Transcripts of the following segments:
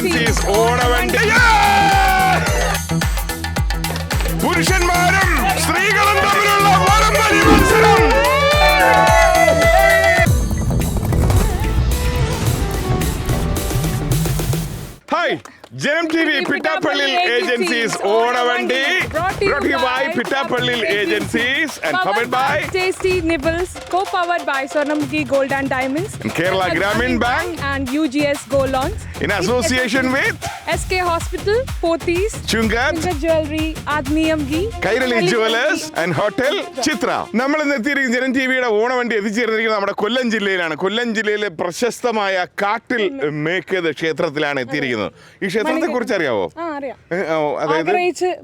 Agencies ഓണവണ്ടി. പുരുഷന്മാരും സ്ത്രീകളും തമ്മിലുള്ള വടംവലി മത്സരം. Hi, Janam T V Pittappillil agencies ഓണവണ്ടി brought you by Pittappillil agencies and powered by Tasty Nibbles, co-powered by Swarnamukhi Gold and Diamonds, Kerala Grameen Bank and UGS Gold Loans in association with SK Hospital, Pothys, Chungat Jewelry, Adniyam Ghee, Kairali jewellers and hotel Chitra. നമ്മൾ ഇന്ന് എത്തിയിരിക്കുന്ന ജനം T വിയുടെ ഓണവണ്ടി എത്തിച്ചേർന്നിരിക്കുന്നത് നമ്മുടെ കൊല്ലം ജില്ലയിലാണ്. കൊല്ലം ജില്ലയിലെ പ്രശസ്തമായ കാട്ടിൽ മേക്കത് ക്ഷേത്രത്തിലാണ് എത്തിയിരിക്കുന്നത്. ഈ ക്ഷേത്രത്തെ കുറിച്ച് അറിയാവോ? അതായത്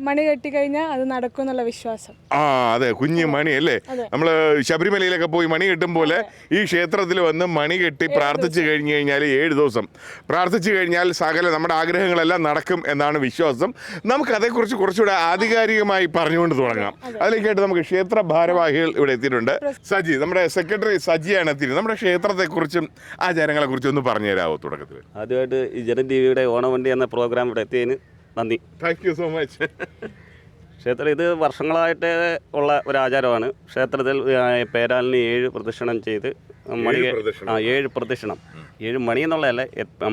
മണി കെട്ടി കഴിഞ്ഞാൽ അത് നടക്കും എന്നുള്ള വിശ്വാസം. അതെ, കുഞ്ഞു മണി അല്ലേ? നമ്മള് ശബരിമലയിലൊക്കെ പോയി മണി കെട്ടും പോലെ ഈ ക്ഷേത്രത്തിൽ വന്ന് മണി കെട്ടി പ്രാർത്ഥിച്ചു കഴിഞ്ഞു കഴിഞ്ഞാൽ 7 ദിവസം പ്രാർത്ഥിച്ചു കഴിഞ്ഞാൽ സകല നമ്മുടെ ആഗ്രഹങ്ങളെല്ലാം നടക്കും എന്നാണ് വിശ്വാസം. നമുക്ക് അതേക്കുറിച്ച് കുറച്ചുകൂടെ ആധികാരികമായി പറഞ്ഞുകൊണ്ട് തുടങ്ങാം. അതിലേക്കായിട്ട് നമുക്ക് ക്ഷേത്ര ഭാരവാഹികൾ ഇവിടെ എത്തിയിട്ടുണ്ട്. സജി, നമ്മുടെ സെക്രട്ടറി സജിയാണ് എത്തിയിരുന്നത്. നമ്മുടെ ക്ഷേത്രത്തെ കുറിച്ചും ആചാരങ്ങളെ കുറിച്ചും ഒന്ന് പറഞ്ഞു തരാമോ തുടക്കത്തിൽ? ആദ്യമായിട്ട് ഈ ജനം ടി വിയുടെ ഓണവണ്ടി എന്ന പ്രോഗ്രാം ഇവിടെ എത്തിയതിന് നന്ദി. Thank you so much. ക്ഷേത്രം ഇത് വർഷങ്ങളായിട്ട് ഉള്ള ഒരു ആചാരമാണ്. ക്ഷേത്രത്തിൽ പേരാലിന് 7 പ്രദക്ഷിണം ചെയ്ത് 7 പ്രദക്ഷിണം, 7 മണി എന്നുള്ളതല്ല,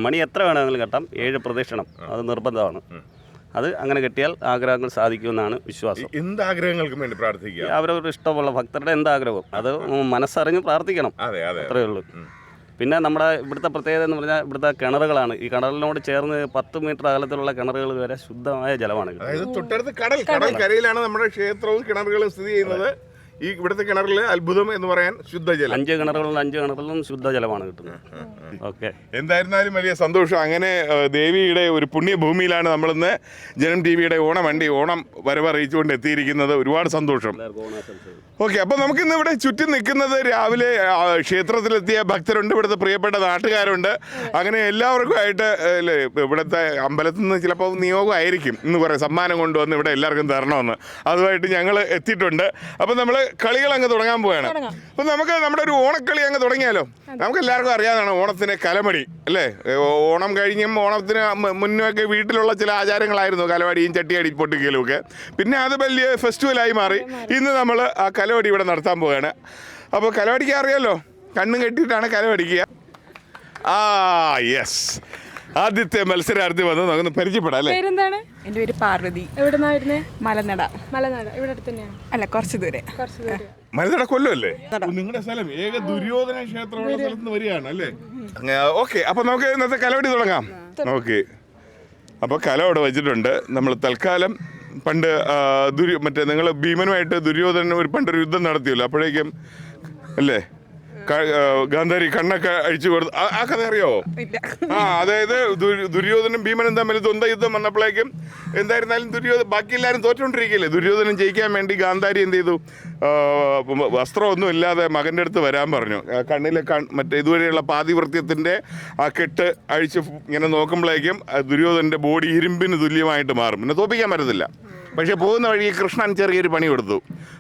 മണി എത്ര വേണമെങ്കിലും കെട്ടാം. 7 പ്രദക്ഷിണം അത് നിർബന്ധമാണ്. അത് അങ്ങനെ കെട്ടിയാൽ ആഗ്രഹങ്ങൾ സാധിക്കുമെന്നാണ് വിശ്വാസം. എന്താഗ്രഹങ്ങൾക്കും വേണ്ടി പ്രാർത്ഥിക്കുക, അവരവരുടെ ഇഷ്ടമുള്ള ഭക്തരുടെ എന്താഗ്രഹവും അത് മനസ്സറിഞ്ഞ് പ്രാർത്ഥിക്കണം, അത്രയേ ഉള്ളൂ. പിന്നെ നമ്മുടെ ഇവിടുത്തെ പ്രത്യേകത എന്ന് പറഞ്ഞാൽ ഇവിടുത്തെ കിണറുകളാണ്. ഈ കിണറിനോട് ചേർന്ന് 10 മീറ്റർ അകലത്തിലുള്ള കിണറുകൾ വരെ ശുദ്ധമായ ജലമാണ്. അതായത് തൊട്ടടുത്ത് കരയിലാണ് നമ്മുടെ ക്ഷേത്രവും കിണറുകളും സ്ഥിതി ചെയ്യുന്നത്. ഈ ഇവിടുത്തെ കിണറിൽ അത്ഭുതം എന്ന് പറയാൻ ശുദ്ധജലം. 5 കിണറുകളിലും ശുദ്ധജലമാണ് കിട്ടുന്നത്. ഓക്കെ, എന്തായിരുന്നാലും വലിയ സന്തോഷം. അങ്ങനെ ദേവിയുടെ ഒരു പുണ്യഭൂമിയിലാണ് നമ്മളിന്ന് ജനം ടി വിയുടെ ഓണം വരവറിയിച്ചുകൊണ്ട് എത്തിയിരിക്കുന്നത്. ഒരുപാട് സന്തോഷം. ഓക്കെ, അപ്പോൾ നമുക്കിന്ന് ഇവിടെ ചുറ്റി നിൽക്കുന്നത് രാവിലെ ക്ഷേത്രത്തിലെത്തിയ ഭക്തരുണ്ട്, ഇവിടുത്തെ പ്രിയപ്പെട്ട നാട്ടുകാരുണ്ട്. അങ്ങനെ എല്ലാവർക്കുമായിട്ട് ഇവിടുത്തെ അമ്പലത്തിൽ നിന്ന് ചിലപ്പോൾ നിയോഗമായിരിക്കും ഇന്ന് കുറേ സമ്മാനം കൊണ്ടുവന്ന് ഇവിടെ എല്ലാവർക്കും തരണമെന്ന്. അതുമായിട്ട് ഞങ്ങൾ എത്തിയിട്ടുണ്ട്. അപ്പോൾ നമ്മൾ കളികൾ അങ്ങ് തുടങ്ങാൻ പോവുകയാണ്. അപ്പം നമുക്ക് നമ്മുടെ ഒരു ഓണക്കളി അങ്ങ് തുടങ്ങിയാലോ? നമുക്ക് എല്ലാവർക്കും അറിയാവുന്നതാണ് ഓണത്തിന് കലമടി അല്ലേ? ഓണം കഴിഞ്ഞും ഓണത്തിന് മുന്നൊക്കെ വീട്ടിലുള്ള ചില ആചാരങ്ങളായിരുന്നു കലവടിയും ചട്ടിയടി പൊട്ടിക്കലും ഒക്കെ. പിന്നെ അത് വലിയ ഫെസ്റ്റിവലായി മാറി. ഇന്ന് നമ്മൾ ആ കലവടി ഇവിടെ നടത്താൻ പോവുകയാണ്. അപ്പോൾ കലവടിക്കാൻ അറിയാമല്ലോ, കണ്ണും കെട്ടിയിട്ടാണ് കലവടിക്കുക. യെസ്, ആദ്യത്തെ മത്സരാർത്ഥി വന്ന് നമുക്ക് പരിചയപ്പെടാം അല്ലേ? പേരെന്താണ്? എൻ്റെ പേര് പാർവതി. എവിടുന്നാ വരുന്നേ? മലനട. ഇവിടെ അടുത്ത് തന്നെയാണ്? അല്ല, കുറച്ച് ദൂരെ. മലനട കൊല്ലമല്ലേ നിങ്ങളുടെ സ്ഥലം? ഏക ദുര്യോധന ക്ഷേത്രമുള്ള സ്ഥലത്ത് വരികയാണ് അല്ലേ? ഓക്കെ, അപ്പൊ നമുക്ക് ഇന്നത്തെ കലവടി തുടങ്ങാം. ഓക്കെ, അപ്പൊ കല അവിടെ വെച്ചിട്ടുണ്ട്. നമ്മൾ തൽക്കാലം പണ്ട് മറ്റേ നിങ്ങൾ ഭീമനുമായിട്ട് ദുര്യോധനൻ പണ്ടൊരു യുദ്ധം നടത്തിയല്ലോ, അപ്പോഴേക്കും അല്ലേ ഗാന്ധാരി കണ്ണൊക്കെ അഴിച്ചു കൊടുത്തു. ആ കഥ അറിയാവോ? അതായത് ദുര്യോധനും ഭീമനും തമ്മിൽ ദ്വന്ദ്വ യുദ്ധം വന്നപ്പോഴേക്കും എന്തായിരുന്നാലും ബാക്കി എല്ലാവരും തോറ്റുകൊണ്ടിരിക്കുകയല്ലേ. ദുര്യോധനൻ ജയിക്കാൻ വേണ്ടി ഗാന്ധാരി എന്ത് ചെയ്തു? വസ്ത്രമൊന്നും ഇല്ലാതെ മകൻ്റെ അടുത്ത് വരാൻ പറഞ്ഞു. കണ്ണിലെ മറ്റേ ഇതുവരെയുള്ള പാതിവൃത്യത്തിൻ്റെ ആ കെട്ട് അഴിച്ച് ഇങ്ങനെ നോക്കുമ്പോഴേക്കും ദുര്യോധനൻ്റെ ബോഡി ഇരുമ്പിന് തുല്യമായിട്ട് മാറും. പിന്നെ തോപ്പിക്കാൻ പറ്റത്തില്ല. പക്ഷേ പോകുന്ന വഴിക്ക് കൃഷ്ണൻ ചെറിയൊരു പണി കൊടുത്തു.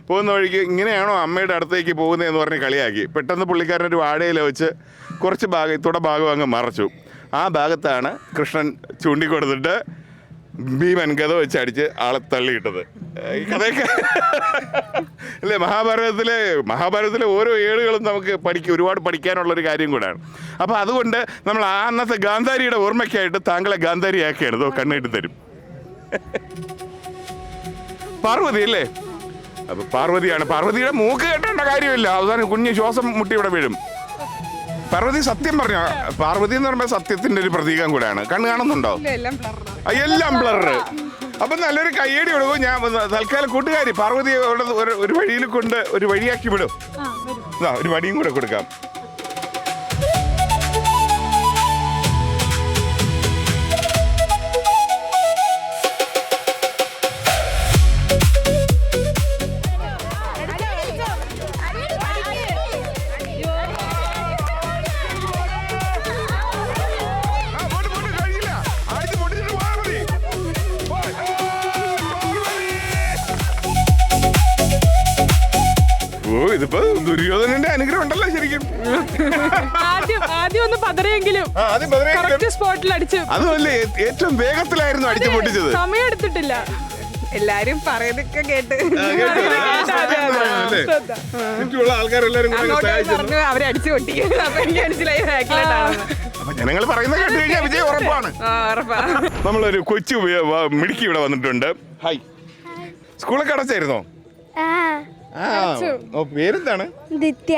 പോകുന്ന വഴിക്ക് ഇങ്ങനെയാണോ അമ്മയുടെ അടുത്തേക്ക് പോകുന്നതെന്ന് പറഞ്ഞ് കളിയാക്കി. പെട്ടെന്ന് പുള്ളിക്കാരനൊരു വാഴയിൽ വെച്ച് കുറച്ച് ഭാഗം അങ്ങ് മറച്ചു. ആ ഭാഗത്താണ് കൃഷ്ണൻ ചൂണ്ടിക്കൊടുത്തിട്ട് ഭീമൻ ഗത വെച്ച് അടിച്ച് ആളെ തള്ളിയിട്ടത്. ഈ കഥയൊക്കെ അല്ലേ മഹാഭാരതത്തിലെ ഓരോ ഏടുകളും നമുക്ക് ഒരുപാട് പഠിക്കാനുള്ളൊരു കാര്യം കൂടെയാണ്. അപ്പോൾ അതുകൊണ്ട് നമ്മൾ അന്നത്തെ ഗാന്ധാരിയുടെ ഓർമ്മയ്ക്കായിട്ട് താങ്കളെ ഗാന്ധാരിയാക്കിയാണ്. ഇതോ കണ്ണിട്ട് തരും. പാർവതി അല്ലേ? അപ്പൊ പാർവതിയാണ്. പാർവതിയുടെ മൂക്ക് കെട്ടേണ്ട കാര്യമില്ല, അവസാനം കുഞ്ഞ് ശ്വാസം മുട്ടി ഇവിടെ വീഴും. പാർവതി സത്യം പറഞ്ഞ പാർവതി എന്ന് പറയുമ്പോൾ സത്യത്തിന്റെ ഒരു പ്രതീകം കൂടെയാണ്. കണ്ണ് കാണുന്നുണ്ടോ? എല്ലാം ബ്ലറ്. അപ്പൊ നല്ലൊരു കയ്യടി കൊടുക്കും. ഞാൻ തൽക്കാലം കൂട്ടുകാരി പാർവതി ഒരു വഴിയിൽ കൊണ്ട് ഒരു വഴിയാക്കി വിടും. ഒരു വടിയും കൂടെ കൊടുക്കാം. ഇതിപ്പോ ദുര്യോധനന്റെ അനുഗ്രഹം ഉണ്ടല്ലോ ശരിക്കും. ആദ്യം ഒന്ന് പതറിയെങ്കിലും കറക്റ്റ് സ്പോട്ടിൽ അടിച്ചു. അതുമല്ലേ ഏറ്റവും വേഗത്തിലായിരുന്നു അടിച്ചു പൊട്ടിച്ചത്. സമയം എടുത്തിട്ടില്ല. എല്ലാരും പറയുന്നൊക്കെ കേട്ട് ചുറ്റുമുള്ള ആൾക്കാരെല്ലാരും പറഞ്ഞു അവരെ അടിച്ചു പൊട്ടിക്കും. അപ്പൊ എനിക്ക് മനസ്സിലായി ജനങ്ങൾ പറയുന്നത് കേട്ട് കഴിഞ്ഞാൽ വിജയം ഉറപ്പാണ്. നമ്മളൊരു കൊച്ചു മിടുക്കി ഇവിടെ വന്നിട്ടുണ്ട്. ഹായ്, സ്കൂളൊക്കെ അടച്ചായിരുന്നോ? പേരെന്താണ്? ദിത്യ.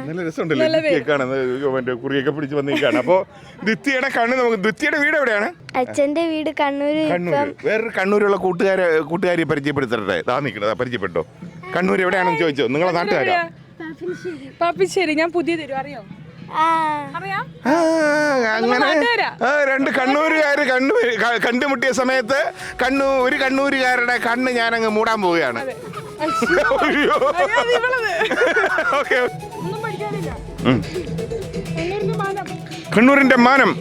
നല്ല രസമുണ്ടല്ലോ മറ്റേ കുറിയൊക്കെ പിടിച്ച് വന്നിരിക്കുകയാണ്. അപ്പൊ ദിത്യയുടെ കണ്ണ് നമുക്ക്, ദിത്യയുടെ വീട് എവിടെയാണ്? അച്ഛന്റെ വീട് കണ്ണൂര്. വേറൊരു കണ്ണൂരുള്ള കൂട്ടുകാരി പരിചയപ്പെടുത്തട്ടെ. താ നിൽക്കണത്, പരിചയപ്പെട്ടോ. കണ്ണൂർ എവിടെയാണെന്ന് ചോദിച്ചോ. നിങ്ങളെ നാട്ടുകാരാ? പാപ്പിശ്ശേരി. ഞാൻ പുതിയ തരും, അറിയോ? അങ്ങനെ രണ്ട് കണ്ണൂരുകാര് കണ്ടുമുട്ടിയ സമയത്ത് ഒരു കണ്ണൂരുകാരുടെ കണ്ണ് ഞാനങ്ങ് മൂടാൻ പോവുകയാണ്. കണ്ണൂരിന്റെ മാനം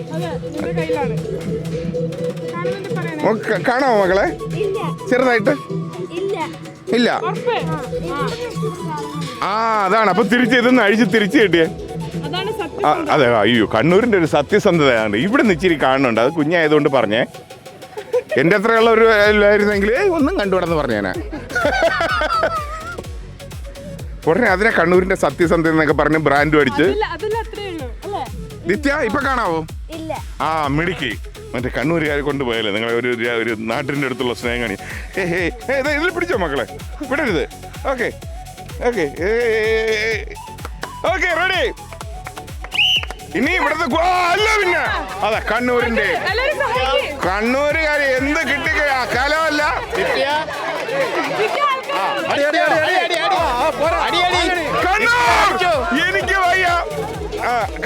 കാണാമോ മക്കളെ? ചെറുതായിട്ട് ഇല്ല. അതാണ്. അപ്പൊ തിരിച്ച് ഇതൊന്ന് അഴിച്ച് തിരിച്ചു കിട്ടിയേ. അതെ, അയ്യോ, കണ്ണൂരിന്റെ ഒരു സത്യസന്ധതയാണ് ഇവിടെ നിന്ന് ഇച്ചിരി കാണുന്നുണ്ട്. അത് കുഞ്ഞായതുകൊണ്ട് പറഞ്ഞേ. എന്റെ അത്രയുള്ള ഒരു ആയിരുന്നെങ്കിൽ ഒന്നും കണ്ടുവിടെന്ന് പറഞ്ഞേനാ. ഉടനെ അതിനെ കണ്ണൂരിന്റെ സത്യസന്ധത എന്നൊക്കെ പറഞ്ഞ് ബ്രാൻഡ് അടിച്ച്. നിത്യ ഇപ്പൊ കാണാവോ? മിടുക്കി. മറ്റേ കണ്ണൂരുകാരെ കൊണ്ടുപോയാലേ നിങ്ങളെ ഒരു നാട്ടിന്റെ അടുത്തുള്ള സ്നേഹം കാണി. ഇതിൽ പിടിച്ചോ മക്കളെ, വിടരുത്. Okay okay okay, ready. ഇനി ഇവിടുത്തെ അല്ല പിന്നെ അതാ കണ്ണൂരുകാര് എന്ത് കിട്ടിയ കലമല്ല. എനിക്ക് വയ്യ.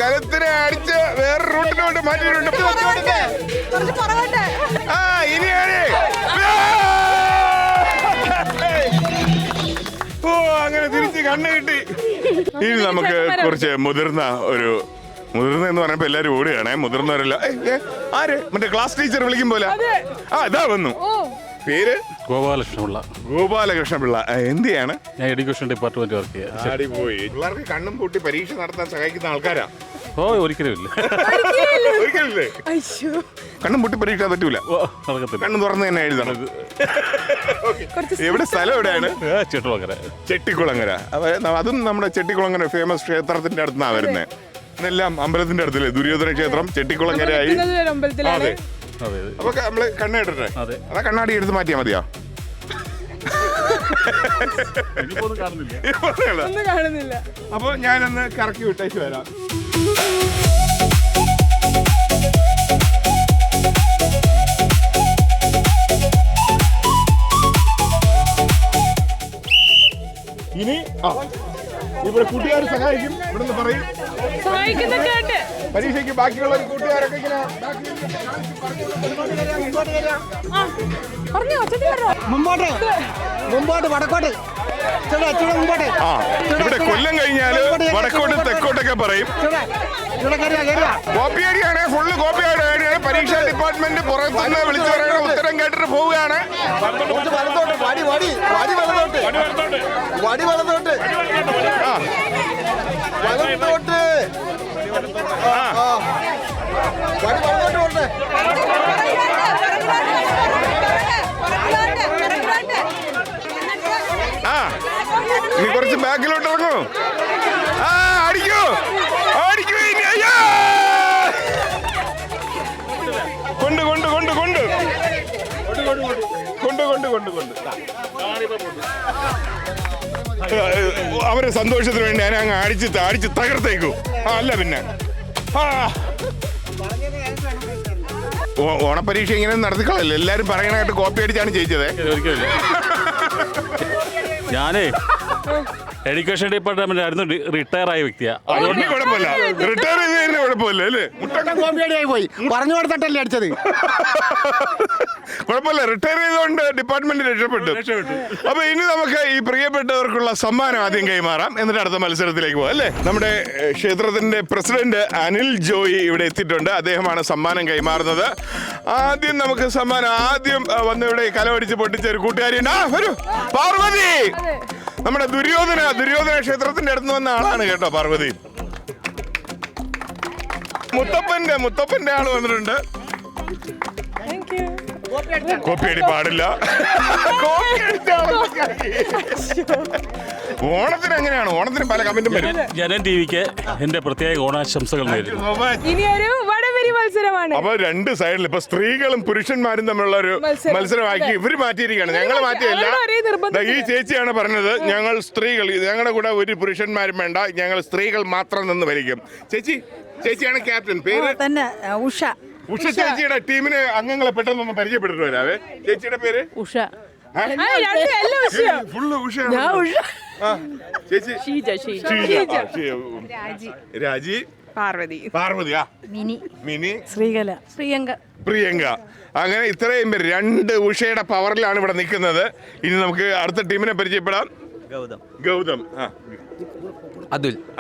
കലത്തിനെ അടിച്ച് വേറെ റൂട്ടിലോട്ട് മാറ്റിയിട്ടുണ്ട്. ഇനിയാണ് അങ്ങനെ തിരിച്ച് കണ്ണ് കിട്ടി. ഇനി നമുക്ക് കുറച്ച് മുതിർന്ന എന്ന് പറഞ്ഞപ്പോ എല്ലാരും ഓടുകയാണേ. മുതിർന്നവരല്ല. ആര്? മറ്റേ ക്ലാസ് ടീച്ചർ വിളിക്കും പോലെ. ഇതാ വന്നു. പേര്? ഗോപാലകൃഷ്ണപിള്ള. എന്ത് ചെയ്യാണ്? ഞാൻ എഡ്യൂക്കേഷൻ ഡിപ്പാർട്ട്മെന്റ് വർക്ക് ചെയ്യാം. പിള്ളേർക്ക് കണ്ണും പൂട്ടി പരീക്ഷ നടത്താൻ സഹായിക്കുന്ന ആൾക്കാരാ? ഒരിക്കലും ഇല്ല. ഒരിക്കലില്ലേ? കണ്ണും പൂട്ടി പരീക്ഷ പറ്റൂല. കണ്ണും തുറന്ന് തന്നെ എഴുതണം. എവിടെ സ്ഥലം എവിടെയാണ്? ചെട്ടിക്കുളങ്ങര. അതും നമ്മുടെ ചെട്ടിക്കുളങ്ങര ഫേമസ് ക്ഷേത്രത്തിന്റെ അടുത്താണ് വരുന്നത്. എല്ലാം അമ്പലത്തിന്റെ അടുത്തല്ലേ? ദുര്യോധന ക്ഷേത്രം ചെട്ടിക്കുളങ്ങരയായി. അതെ. അപ്പൊ നമ്മള് കണ്ണിട്ടെ. അതാ കണ്ണാടി എടുത്ത് മാറ്റിയാ മതിയോ? അപ്പൊ ഞാനൊന്ന് കറക്കി വിട്ടേക്ക് വരാം. ഇനി ഇവിടെ കൂട്ടുകാർ സഹായിക്കും. ഇവിടെ നിന്ന് പറയും പരീക്ഷയ്ക്ക് ബാക്കിയുള്ള കൂട്ടുകാരൊക്കെ ഇങ്ങനെ മുമ്പോട്ട് വടക്കോട്ട്. ഇവിടെ കൊല്ലം കഴിഞ്ഞാല് വടക്കോട്ട് തെക്കോട്ടൊക്കെ പറയും. കോപ്പിയടിയാണ്, ഫുള്ള് കോപ്പിയടിയാണ്. പരീക്ഷാ ഡിപ്പാർട്ട്മെന്റ് പുറത്തുനിന്ന് വിളിച്ചു പറയുന്ന ഉത്തരം കേട്ടിട്ട് പോവുകയാണ്. ഇനി കുറച്ച് ബാക്കിലോട്ട് ഇറങ്ങൂ. അടിക്കൂ അടിക്കൂ. കൊണ്ട് കൊണ്ട് കൊണ്ട് കൊണ്ട് കൊണ്ട് കൊണ്ട് കൊണ്ട് കൊണ്ട് അവരെ സന്തോഷത്തിന് വേണ്ടി ഞാൻ അങ്ങ് അടിച്ച് തകർത്തേക്കൂ. അല്ല പിന്നെ ഓണപ്പരീക്ഷ ഇങ്ങനെ നടത്തിക്കളല്ലേ? എല്ലാരും പറയണായിട്ട് കോപ്പി അടിച്ചാണ് ജയിച്ചത്. ഞാനേ എഡ്യൂക്കേഷൻ ഡിപ്പാർട്ട്മെന്റ് ആയിരുന്നു, റിട്ടയർ ആയ വ്യക്തിയാ. അതുകൊണ്ട് കുഴപ്പമില്ല, റിട്ടയർ ചെയ്തതിന് കുഴപ്പമില്ല അല്ലേ? കോമ്പിയായി പോയി പറഞ്ഞു കൊടുത്തിട്ടല്ലേ അടിച്ചത്. കുഴപ്പമില്ല, റിട്ടയർ ചെയ്തുകൊണ്ട് ഡിപ്പാർട്ട്മെന്റ് രക്ഷപ്പെട്ടു. അപ്പൊ ഇനി നമുക്ക് ഈ പ്രിയപ്പെട്ടവർക്കുള്ള സമ്മാനം ആദ്യം കൈമാറാം, എന്നിട്ട് അടുത്ത മത്സരത്തിലേക്ക് പോകാം അല്ലേ? നമ്മുടെ ക്ഷേത്രത്തിന്റെ പ്രസിഡന്റ് അനിൽ ജോയി ഇവിടെ എത്തിയിട്ടുണ്ട്. അദ്ദേഹമാണ് സമ്മാനം കൈമാറുന്നത്. ആദ്യം നമുക്ക് സമ്മാനം ആദ്യം വന്ന് ഇവിടെ കലവടിച്ച് പൊട്ടിച്ച ഒരു കൂട്ടുകാരിയുണ്ട്. വരൂ പാർവതി, നമ്മുടെ ദുര്യോധന ക്ഷേത്രത്തിന്റെ അടുത്ത് വന്ന ആളാണ് കേട്ടോ പാർവതി. മുത്തപ്പന്റെ ആള് വന്നിട്ടുണ്ട്. കോപ്പിയടി പാടില്ല. ഓണത്തിന് എങ്ങനെയാണ്? ഓണത്തിന് പല കമന്റും വരും. ജനൻ ടിവിക്ക് എന്റെ പ്രത്യേക ഓണാശംസകൾ നേരുന്നു. ഇനി ഒരു വടംവലി മത്സരമാണ്. അപ്പൊ രണ്ട് സൈഡിൽ ഇപ്പൊ സ്ത്രീകളും പുരുഷന്മാരും തമ്മിലുള്ള ഒരു മത്സരമാക്കി ഇവര് മാറ്റിയിരിക്കുകയാണ്. ഞങ്ങൾ മാറ്റിയല്ല, ഈ ചേച്ചിയാണ് പറഞ്ഞത് ഞങ്ങൾ സ്ത്രീകൾ, ഞങ്ങളുടെ കൂടെ ഒരു പുരുഷന്മാരും വേണ്ട, ഞങ്ങൾ സ്ത്രീകൾ മാത്രം നിന്ന് ഭരിക്കും. ചേച്ചിയാണ് ക്യാപ്റ്റൻ. പേര് തന്നെ ഉഷ. ഉഷ ചേച്ചിയുടെ ടീമിന് അംഗങ്ങളെ പെട്ടെന്നൊന്ന് പരിചയപ്പെട്ടിട്ട് വരാവേ. ചേച്ചിയുടെ പേര് ഉഷ. ഫുള്ള് ഉഷയാണ്. ചേച്ചി രാജി, പാർവതിയാ, മിനി, ശ്രീകല, പ്രിയങ്ക. അങ്ങനെ ഇത്രയും പേര്, രണ്ട് ഉഷയുടെ പവറിലാണ് ഇവിടെ നിൽക്കുന്നത്. ഇനി നമുക്ക് അടുത്ത ടീമിനെ പരിചയപ്പെടാം. ഗൗതം,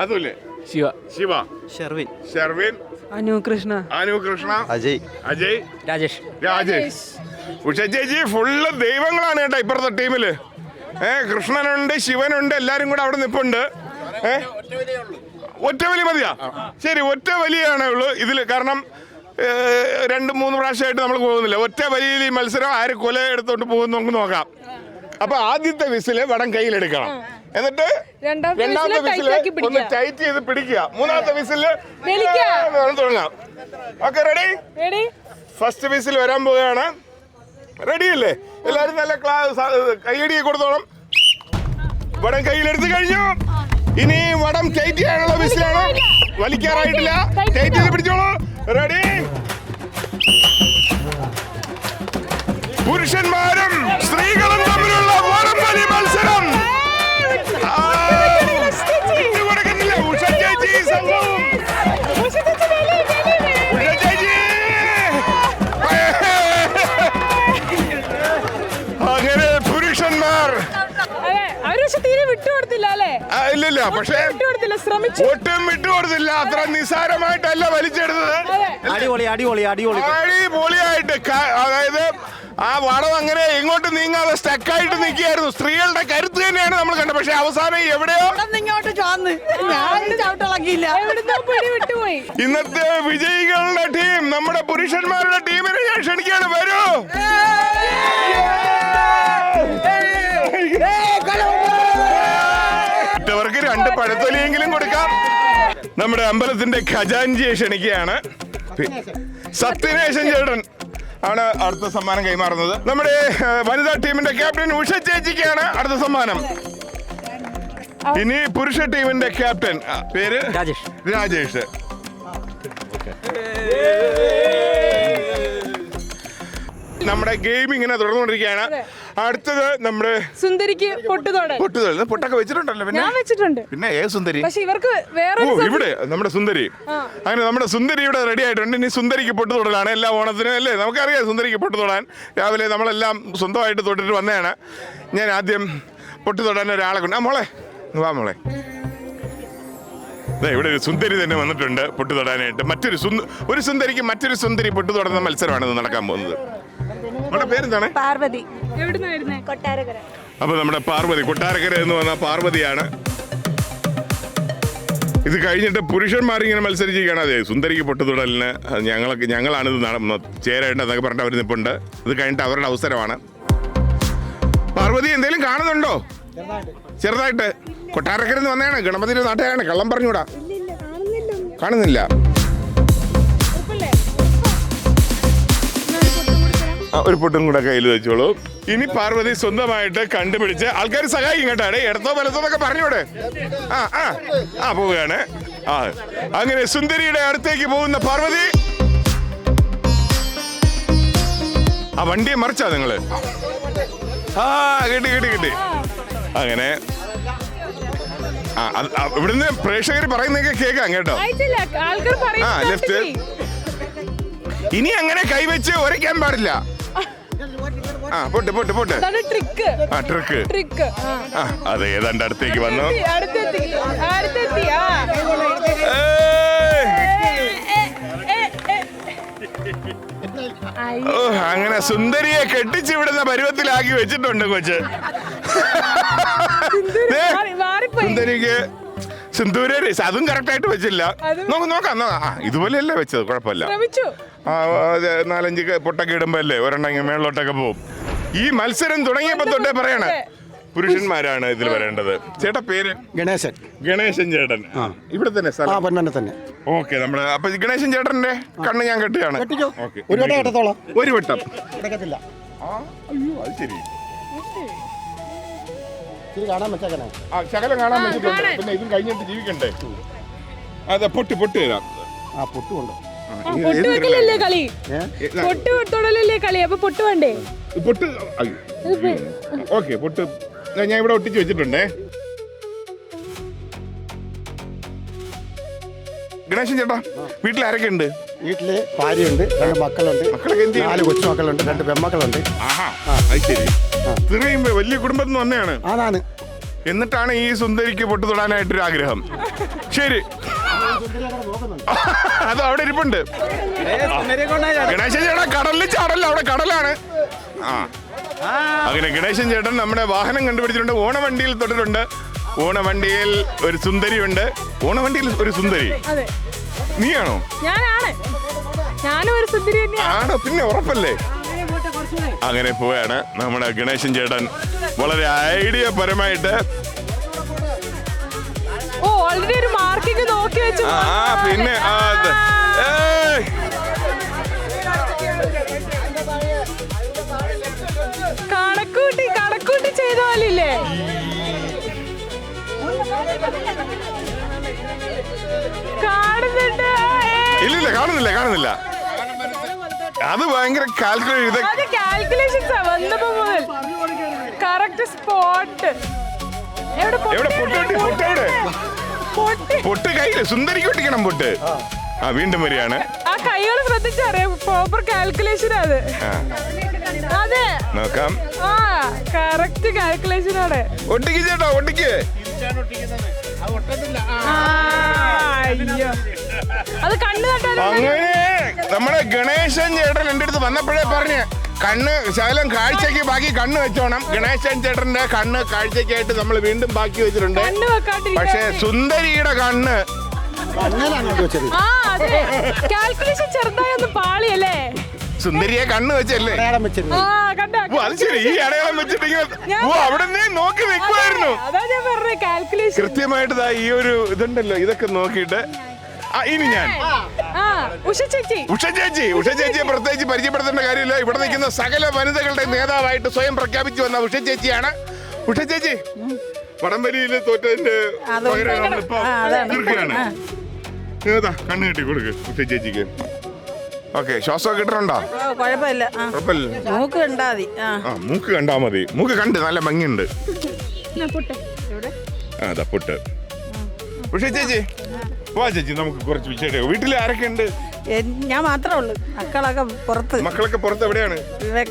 അതുല്, ശിവ, ഷെർവിൻ, അനുകൃഷ്ണ, അജയ്, രാജേഷ്. ഉഷ ചേച്ചി ഫുള്ള് ദൈവങ്ങളാണ് കേട്ടോ ഇപ്പുറത്തെ ടീമില്. കൃഷ്ണനുണ്ട്, ശിവനുണ്ട്, എല്ലാരും കൂടെ അവിടെ നിപ്പുണ്ട്. ഒറ്റ വലി മതിയാ? ശരി, ഒറ്റ വലിയാണേ ഉള്ളൂ ഇതില്. കാരണം 2-3 പ്രാവശ്യമായിട്ട് നമ്മൾ പോകുന്നില്ല. ഒറ്റ വലിയിൽ ഈ മത്സരം ആര് കൊല എടുത്തോണ്ട് പോകുന്നു നമുക്ക് നോക്കാം. അപ്പൊ ആദ്യത്തെ വിസില് വടം കയ്യിലെടുക്കണം, എന്നിട്ട് രണ്ടാമത്തെ വിസില് ഒന്ന് ടൈറ്റ് ചെയ്ത് പിടിക്കുക, മൂന്നാമത്തെ വിസില് തുടങ്ങാം. Okay, ready? ഫസ്റ്റ് വിസിൽ വരാൻ പോവുകയാണ്. റെഡി അല്ലേ? എല്ലാരും നല്ല കൈയടി കൊടുത്തോണം. വടം കയ്യിലെടുത്ത് കഴിഞ്ഞു. ഇനി വടം ടൈറ്റ് ചെയ്യാനുള്ള വിസിലാണ്. വലിക്കാറായിട്ടില്ല, ടൈറ്റ് ചെയ്ത് പിടിച്ചോളൂ. റെഡി? പുരുഷന്മാരും സ്ത്രീകളും തമ്മിലുള്ള വടംവലി മത്സരം. കൊടുക്കുന്നില്ല ഉഷ ചേച്ചി സംഘവും. അങ്ങനെ പുരുഷന്മാർ ഇല്ലില്ല, പക്ഷേ ഒട്ടും വിട്ടുകൊടുത്തില്ല. അത്ര നിസ്സാരമായിട്ടല്ല വലിച്ചെടുത്തത്, അടിപൊളിയായിട്ട്. അതായത് ആ വടം അങ്ങനെ എങ്ങോട്ട് നീങ്ങാതെ സ്റ്റക്കായിട്ട് നിൽക്കുകയായിരുന്നു. സ്ത്രീകളുടെ കരുത്ത് തന്നെയാണ് നമ്മൾ കണ്ടത്. പക്ഷെ അവസാനം എവിടെയോ ഇന്നത്തെ വിജയികളുടെ ടീം, നമ്മുടെ പുരുഷന്മാരുടെ ടീമിനെ ഞാൻ ക്ഷണിക്കുകയാണ്. വരൂ. മറ്റവർക്ക് 2 പഴത്തൊലിയെങ്കിലും കൊടുക്കാം. നമ്മുടെ അമ്പലത്തിന്റെ ഖജാൻജിയെ ക്ഷണിക്കുകയാണ്. സത്യനേശൻ ചേട്ടൻ ആണ് അടുത്ത സമ്മാനം കൈമാറുന്നത്. നമ്മുടെ വനിതാ ടീമിന്റെ ക്യാപ്റ്റൻ ഉഷ ചേച്ചിക്കാണ് അടുത്ത സമ്മാനം. ഇനി പുരുഷ ടീമിന്റെ ക്യാപ്റ്റൻ പേര് രാജേഷ്. നമ്മുടെ ഗെയിം ഇങ്ങനെ തുടർന്നുകൊണ്ടിരിക്കുകയാണ്. അടുത്തത് നമ്മുടെ സുന്ദരിക്ക് പൊട്ടുതൊടൽ. പൊട്ടൊക്കെ വെച്ചിട്ടുണ്ടല്ലോ? പിന്നെ ഏത് സുന്ദരി? ഇവർക്ക് വേറെ ഇവിടെ നമ്മുടെ സുന്ദരി. അങ്ങനെ നമ്മുടെ സുന്ദരി ഇവിടെ റെഡി ആയിട്ടുണ്ട്. ഇനി സുന്ദരിക്ക് പൊട്ടുതൊടലാണ് എല്ലാ ഓണത്തിനും അല്ലേ? നമുക്കറിയാം സുന്ദരിക്ക് പൊട്ടുതൊടാൻ. രാവിലെ നമ്മളെല്ലാം സ്വന്തമായിട്ട് തൊട്ടിട്ട് വന്നതാണ്. ഞാൻ ആദ്യം പൊട്ടുതൊടാൻ ഒരാളെ കൊണ്ട് മോളെ വാ മോളെ. ഇവിടെ ഒരു സുന്ദരി തന്നെ വന്നിട്ടുണ്ട് പൊട്ടുതൊടാനായിട്ട്. ഒരു സുന്ദരിക്ക് മറ്റൊരു സുന്ദരി പൊട്ടുതൊടുന്ന മത്സരമാണ് നടക്കാൻ പോകുന്നത്. നമ്മുടെ പേരെന്താണ്? പാർവതി. അപ്പൊ നമ്മുടെ പാർവതി, കൊട്ടാരക്കര എന്ന് പറഞ്ഞ പാർവതിയാണ്. ഇത് കഴിഞ്ഞിട്ട് പുരുഷന്മാരിങ്ങനെ മത്സരിച്ചിരിക്കുകയാണ്. അതെ, സുന്ദരിക്ക് പൊട്ടുതൊടലിന് ഞങ്ങളാണിത് ചേരേണ്ടതെന്നൊക്കെ പറഞ്ഞിട്ട് അവർ നിൽപ്പുണ്ട്. ഇത് കഴിഞ്ഞിട്ട് അവരുടെ അവസരമാണ്. പാർവതി എന്തെങ്കിലും കാണുന്നുണ്ടോ? ചെറുതായിട്ട്. കൊട്ടാരക്കര വന്നതാണ്, ഗണപതിയുടെ നാട്ടുകാരാണ്. കള്ളം പറഞ്ഞൂടാ. കാണുന്നില്ല. ഒരു പൊട്ടും കൂടെ കയ്യിൽ വെച്ചോളൂ. ഇനി പാർവതി സ്വന്തമായിട്ട് കണ്ടുപിടിച്ച് ആൾക്കാർ സഹായിക്കും കേട്ടാടെ. ഇടത്തോ വലത്തോന്നൊക്കെ പറഞ്ഞൂടെ? പോവുകയാണ്. അങ്ങനെ സുന്ദരിയുടെ അടുത്തേക്ക് പോകുന്ന പാർവതി. ആ വണ്ടിയെ മറിച്ചാ നിങ്ങള്? കിട്ടി. അങ്ങനെ ഇവിടുന്ന് പ്രേക്ഷകർ പറയുന്നതൊക്കെ കേൾക്കാം കേട്ടോ. ആയിട്ടില്ല, ആൾക്കാർ ആ ലെഫ്റ്റ്. ഇനി അങ്ങനെ കൈവച്ച് ഉരയ്ക്കാൻ പാടില്ല. ആ പൊട്ട് പൊട്ട് പൊട്ട്. ട്രിക്ക്. ആ ട്രിക്ക്. ട്രിക്ക്. ആ അത് ഏതാണ്ട് അടുത്തേക്ക് വന്നു. അടുത്തെത്തി. ആ ഓ അങ്ങനെ സുന്ദരിയെ കെട്ടിച്ചു വിടുന്ന പരുവത്തിലാക്കി വെച്ചിട്ടുണ്ട് കൊച്ച്. സുന്ദരിക്ക് സിന്ദൂര അതും കറക്റ്റ് ആയിട്ട് വെച്ചില്ല. നോക്കാം. ഇതുപോലെയല്ലേ വെച്ചത്, കുഴപ്പമില്ല. 4-5 പൊട്ടൊക്കെ ഇടുമ്പോ അല്ലേ ഒരെണ്ണം മേളിലോട്ടൊക്കെ പോവും. ഈ മത്സരം തുടങ്ങിയപ്പോ തൊട്ടേ പറയണ പുരുഷന്മാരാണ് ഇതിൽ വരേണ്ടത്. ചേട്ടാ പേര്? ഗണേശൻ. ഗണേശൻ ചേട്ടൻ. ഇവിടെ തന്നെ സ്ഥലം? പൊന്നെ തന്നെ. ഓക്കെ, നമ്മള് അപ്പൊ ഗണേശൻ ചേട്ടന്റെ കണ്ണ് ഞാൻ കെട്ടിയാണ്. ഓക്കെ, ഒരു വട്ടം കെട്ടത്തോളാം. ഒരു വട്ടം കിടക്കത്തില്ല. അയ്യോ അത് ശരി. കാണാൻ വെച്ചേക്കണേ. ശകലം കാണാൻ വെച്ചിട്ടുണ്ട്. പിന്നെ ഇതും കഴിഞ്ഞിട്ട് ജീവിക്കണ്ടേ. അതെ പൊട്ട് തരാം. ആ പൊട്ടുകൊണ്ട് പൊട്ട് വെക്കലല്ലേ കളി, പൊട്ട് തൊടലല്ലേ കളി, അപ്പൊ പൊട്ട് വേണ്ടേ? പൊട്ട്. ഓക്കെ പൊട്ട് ഞാൻ ഇവിടെ ഒട്ടിച്ച് വെച്ചിട്ടുണ്ടേ. ഗണേശൻ ചേട്ടാ, വീട്ടിൽ ആരൊക്കെ ഉണ്ട്? വീട്ടില് ഭാര്യയുണ്ട്, 2 മക്കളുണ്ട്. മക്കളൊക്കെ എന്ത് ചെയ്യും? 4 കൊച്ചുമക്കളുണ്ട്, 2 പെൺമക്കളുണ്ട്. ആഹാ അത് ശരി. ഇത്രയും വലിയ കുടുംബത്തിൽ നിന്ന് വന്നെയാണ്. അതാണ്. എന്നിട്ടാണ് ഈ സുന്ദരിക്ക് പൊട്ടു തൊടാനായിട്ടൊരു ആഗ്രഹം. ശരി, അത് അവിടെ ഇരിപ്പുണ്ട്. ഗണേശൻ ചേട്ടാ കടലിൽ ചാടല്ല, അവിടെ കടലാണ്. അങ്ങനെ ഗണേശൻ ചേട്ടൻ നമ്മുടെ വാഹനം കണ്ടുപിടിച്ചിട്ടുണ്ട്. ഓണവണ്ടിയിൽ തൊട്ടിട്ടുണ്ട്. ഓണവണ്ടിയിൽ ഒരു സുന്ദരിയുണ്ട്. ഓണവണ്ടിയിൽ ഒരു സുന്ദരി നീയാണോ? ഞാനും ഒരു സുന്ദരി ആണോ? പിന്നെ ഉറപ്പല്ലേ? അങ്ങനെ പോവാണ് നമ്മുടെ ഗണേശൻ ചേട്ടൻ വളരെ ഐഡിയ പരമായിട്ട്. ഓൾറെഡി ഒരു മാർക്കിംഗ് നോക്കി വെച്ചു. പിന്നെ കണക്കൂട്ടി ചെയ്ത പോലില്ലേ? ഇല്ലില്ല, കാണുന്നില്ല. അത് ഭയങ്കര കാൽക്കുലേഷൻസാ വന്നപ്പോ മുതൽ. Correct spot. പൊട്ട് കയ്യില് സുന്ദരിക്ക് ഒട്ടിക്കണം പൊട്ട്. വീണ്ടും വരികയാണ്. ആ കൈകൾ ശ്രദ്ധിച്ചറിയാം, പ്രോപ്പർ കാൽക്കുലേഷൻ അത്. അതെ നോക്കാം. കറക്റ്റ് കാൽക്കുലേഷൻ ആണ്. ഒട്ടിക്ക് ചേട്ടാ, ഒട്ടിക്ക്. അത് കണ്ണ് തട്ടാൻ. അങ്ങനെ നമ്മുടെ ഗണേശൻ ചേട്ടൻ എന്റെ അടുത്ത് വന്നപ്പോഴേ പറഞ്ഞ് കണ്ണ് ശകലം കാഴ്ചക്ക് ബാക്കി കണ്ണ് വെച്ചോണം. ഗണേശൻ ചേട്ടന്റെ കണ്ണ് കാഴ്ചക്കായിട്ട് നമ്മൾ വീണ്ടും ബാക്കി വെച്ചിട്ടുണ്ട്. പക്ഷെ സുന്ദരിയുടെ കണ്ണ് കാൽക്കുലേഷൻ ചെറുതായി ഒന്ന് പാളിയല്ലേ? സുന്ദരിയെ കണ്ണ് വെച്ചല്ലേ? അത് ശരി, ഈ അടയാളം വെച്ചിട്ടെങ്കിൽ അവിടെ നോക്കി നിൽക്കുമായിരുന്നു. കൃത്യമായിട്ട് ഈ ഒരു ഇതുണ്ടല്ലോ, ഇതൊക്കെ നോക്കിയിട്ട് ഇനി ഞാൻ ഉഷ ചേച്ചിയെ പ്രത്യേകിച്ച് പരിചയപ്പെടുത്തേണ്ട കാര്യമില്ല. ഇവിടെ നിൽക്കുന്ന സകല വനിതകളുടെ നേതാവായിട്ട് സ്വയം പ്രഖ്യാപിച്ചു വന്ന ഉഷ ചേച്ചിയാണ്. ഉഷ ചേച്ചി വടംവലിയിൽ തോറ്റതിന്റെ കണ്ണ് കെട്ടി കൊടുക്ക് ഉഷ ചേച്ചിക്ക്. ഓക്കെ, ശ്വാസം കിട്ടുന്നുണ്ടോ? കുഴപ്പമില്ല. മൂക്ക് കണ്ടാ മതി. മൂക്ക് കണ്ട് നല്ല ഭംഗിയുണ്ട്. അതാ പൊട്ട്. ഉഷ ചേച്ചി വാ ചേച്ചി, നമുക്ക് കുറച്ച് വിശേഷം. വീട്ടിൽ ആരൊക്കെ ഉണ്ട്? ഞാൻ മാത്രമേ ഉള്ളൂ. മക്കളൊക്കെ പുറത്ത് എവിടെയാണ്?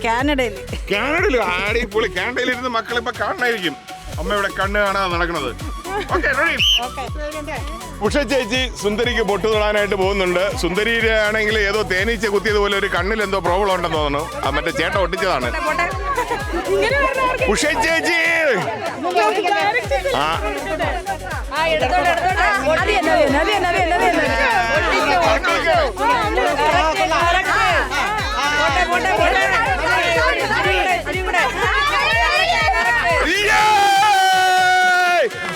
കാനഡയിൽ. ആടിപ്പൊളി. കാനഡയിലിരുന്ന് മക്കളിപ്പോ കാണാനായിരിക്കും. അമ്മ ഇവിടെ കണ്ണ് കാണാതെ നടക്കുന്നത്. ഉഷ ചേച്ചി സുന്ദരിക്ക് പൊട്ടു തൊടാനായിട്ട് പോകുന്നുണ്ട്. സുന്ദരിയുടെ ആണെങ്കിൽ ഏതോ തേനീച്ച കുത്തിയതുപോലെ ഒരു കണ്ണിൽ എന്തോ പ്രോബ്ലം ഉണ്ടെന്ന് തോന്നുന്നു. മറ്റേ ചേട്ട ഒട്ടിച്ചതാണ്. ഉഷ ചേച്ചി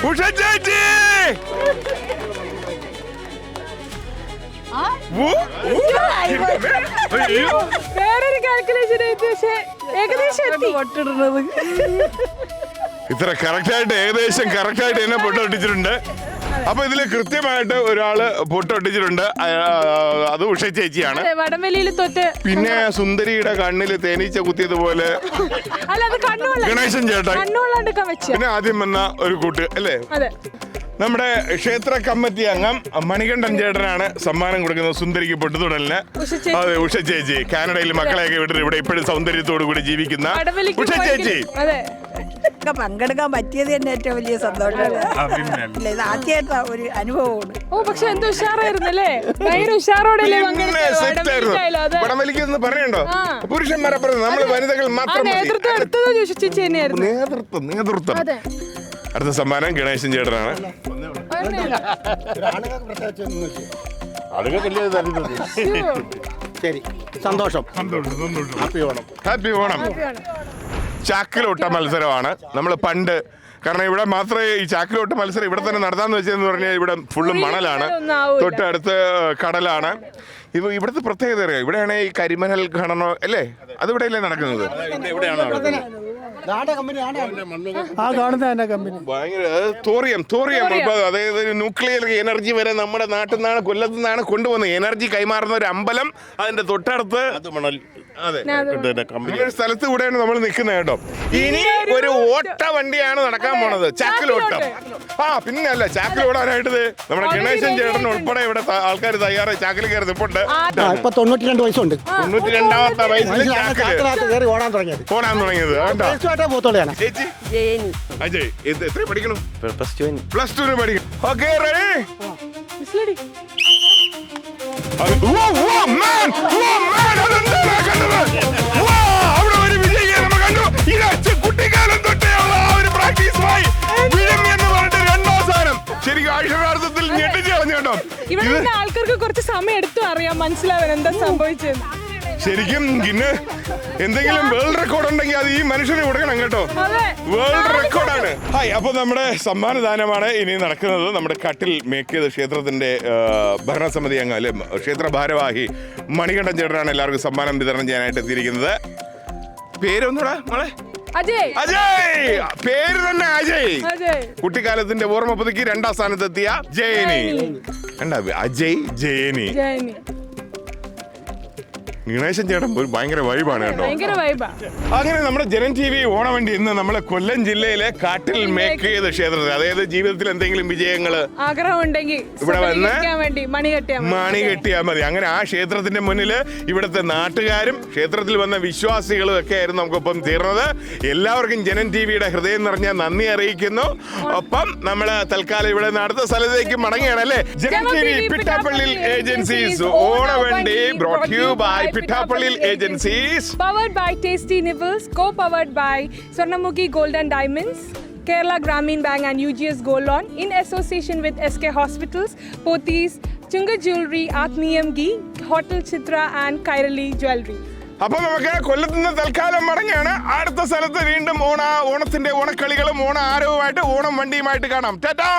ഉഷ ചേച്ചി വേറൊരു കാൽക്കുലേഷൻ ഇത്ര കറക്റ്റായിട്ട് ഏകദേശം കറക്റ്റായിട്ട് എന്നെ പൊട്ടൊട്ടിച്ചിട്ടുണ്ട്. അപ്പൊ ഇതില് കൃത്യമായിട്ട് ഒരാള് പൊട്ടൊട്ടിച്ചിട്ടുണ്ട്. അത് ഉഷ ചേച്ചിയാണ്. പിന്നെ സുന്ദരിയുടെ കണ്ണില് തേനീച്ച കുത്തിയതുപോലെ ഗണേശൻ ചേട്ടൻ. പിന്നെ ആദ്യം വന്ന ഒരു കൂട്ട് അല്ലേ? നമ്മുടെ ക്ഷേത്ര കമ്മിറ്റി അംഗം മണികണ്ഠൻ ചേട്ടനാണ് സമ്മാനം കൊടുക്കുന്നത് സുന്ദരിക്ക് പൊട്ടുതുടലിന്. അതെ, ഉഷ ചേച്ചി. കാനഡയിൽ മക്കളെയൊക്കെ വിട്ടിട്ട് ഇവിടെ ഇപ്പോഴും സൗന്ദര്യത്തോടു കൂടി ജീവിക്കുന്ന ഉഷ ചേച്ചി. പങ്കെടുക്കാൻ പറ്റിയത് തന്നെ ഏറ്റവും വലിയ സന്തോഷമാണ്. ഇത് ആദ്യമായിട്ട് ഒരു അനുഭവമാണ്. പക്ഷെ എന്തോ ഉഷാറായിരുന്നല്ലേ, ഭയങ്കര ഉഷാറോടെയല്ലേ വടംവലിക്കെന്ന് പറയണ്ടോ? പുരുഷന്മാരെ പറഞ്ഞു, നമ്മള് വനിതകൾ മാത്രം. നേതൃത്വം എടുത്തതോ ഉഷ ചേച്ചി തന്നെയായിരുന്നു. നേതൃത്വം. അടുത്ത സമ്മാനം ഗണേശൻ ചേട്ടനാണ്. ശരി, സന്തോഷം. ഹാപ്പി ഓണം. ഹാപ്പി ഓണം. ചാക്കിലോട്ട മത്സരമാണ്. നമ്മൾ പണ്ട്, കാരണം ഇവിടെ മാത്രമേ ഈ ചാക്കിലോട്ട മത്സരം ഇവിടെ തന്നെ നടത്താന്ന് വെച്ചതെന്ന് പറഞ്ഞാൽ ഇവിടെ ഫുള്ളും മണലാണ്, തൊട്ടടുത്ത് കടലാണ്. ഇവിടുത്തെ പ്രത്യേകത അറിയാം, ഇവിടെയാണ് ഈ കരിമണൽ ഖനനം അല്ലേ, അതിവിടെയല്ലേ നടക്കുന്നത്? ഭയങ്കര തോറിയം അതായത് ന്യൂക്ലിയർ എനർജി വരെ നമ്മുടെ നാട്ടിൽ നിന്നാണ്, കൊല്ലത്തു നിന്നാണ് കൊണ്ടുവന്നത്. എനർജി കൈമാറുന്ന ഒരു അമ്പലം അതിന്റെ തൊട്ടടുത്ത്. അതെ, ഒരു സ്ഥലത്ത് കൂടെയാണ് നമ്മൾ നിൽക്കുന്നത് കേട്ടോ. ഇനി ഒരു ഓട്ട വണ്ടിയാണ് നടക്കാൻ പോണത്, ചാക്കിലോട്ടം. പിന്നെ അല്ല, ചാക്കിലോടാനായിട്ട് നമ്മുടെ ഗണേശൻ ചേട്ടൻ ഉൾപ്പെടെ ഇവിടെ ആൾക്കാർ തയ്യാറായി ചാക്കിൽ കയറി നിൽപ്പുണ്ട്. 92 വയസ്സുണ്ട്. 92ാമത്തെ വയസ്സിൽ ഓടാൻ തുടങ്ങിയത്. ചേച്ചി അജയ് എത്ര പഠിക്കണം? പ്ലസ് 2 പഠിക്കണം. Okay, ready? അവിടെ ഒരു വിജയിയെ നമ്മൾ കണ്ടു. കുട്ടിക്കാലം തൊട്ടേയുള്ള ആ ഒരു പ്രാക്ടീസുമായി എന്ന് പറഞ്ഞിട്ട് 2ാം സ്ഥാനം. ശരിക്കും അക്ഷരാർത്ഥത്തിൽ ഞെട്ടിച്ച് കളഞ്ഞു കേട്ടോ. ഇവിടെ ആൾക്കാർക്ക് കുറച്ച് സമയം എടുത്തു അറിയാൻ, മനസ്സിലാവാൻ എന്താ സംഭവിച്ചത്. ശരിക്കും ഇന്ന് എന്തെങ്കിലും വേൾഡ് റെക്കോർഡ് ഉണ്ടെങ്കിൽ അത് ഈ മനുഷ്യനെ കൊടുക്കണം കേട്ടോ. വേൾഡ് റെക്കോർഡാണ്. ഹായ്, അപ്പൊ നമ്മുടെ സമ്മാനദാനമാണ് ഇനി നടക്കുന്നത്. നമ്മുടെ കട്ടിൽ മേക്കിയത് ക്ഷേത്രത്തിന്റെ ഭരണസമിതി അംഗം അല്ലെ, ക്ഷേത്ര ഭാരവാഹി മണികണ്ഠൻ ചേട്ടനാണ് എല്ലാവർക്കും സമ്മാനം വിതരണം ചെയ്യാനായിട്ട് എത്തിയിരിക്കുന്നത്. പേരൊന്നുകൂടാ മോളെ? അജയ്. പേര് തന്നെ അജയ്. കുട്ടിക്കാലത്തിന്റെ ഓർമ്മ പുതുക്കി 2ാം സ്ഥാനത്തെത്തിയ ജയനി. അജയ്, ജയനി. ഗണേശൻ ചേട്ടൻ ഒരു ഭയങ്കര വൈബാണ് കേട്ടോ. അങ്ങനെ നമ്മുടെ ജനം TV ഓണവണ്ടി ഇന്ന് നമ്മളെ കൊല്ലം ജില്ലയിലെ കാട്ടിൽ മേക്ക് ചെയ്ത ക്ഷേത്രത്തിൽ, അതായത് ജീവിതത്തിൽ എന്തെങ്കിലും വിജയങ്ങള് ആഗ്രഹം ഉണ്ടെങ്കിൽ ഇവിടെ വന്ന് മണി കെട്ടിയാൽ മതി. അങ്ങനെ ആ ക്ഷേത്രത്തിന്റെ മുന്നിൽ ഇവിടുത്തെ നാട്ടുകാരും ക്ഷേത്രത്തിൽ വന്ന വിശ്വാസികളും ഒക്കെ ആയിരുന്നു നമുക്കൊപ്പം തീർന്നത്. എല്ലാവർക്കും ജനം TVയുടെ ഹൃദയം നിറഞ്ഞ നന്ദി അറിയിക്കുന്നു. ഒപ്പം നമ്മള് തൽക്കാലം ഇവിടെ അടുത്ത സ്ഥലത്തേക്ക് മടങ്ങുകയാണ് അല്ലേ. ജനം TV പിട്ടാപ്പള്ളി ഏജൻസീസ് ഓണവണ്ടി brought you by Pittapalli Agencies, powered by Tasty Nibbles, co-powered by Swarnamukhi Gold and Diamonds, Kerala Grameen Bank and UGS Gold Loan, in association with SK Hospitals, Pothys, Chunga Jewelry, Athniyam Ghee, Hotel Chitra and Kairali Jewelry. അപ്പൊ നമുക്ക് കൊല്ലത്ത് നിന്ന് തൽക്കാലം മടങ്ങുകയാണ്. അടുത്ത സ്ഥലത്ത് വീണ്ടും ഓണത്തിന്റെ ഓണക്കളികളും ഓണ ആരവുമായിട്ട് ഓണം വണ്ടിയുമായിട്ട് കാണാം. ടാറ്റാ.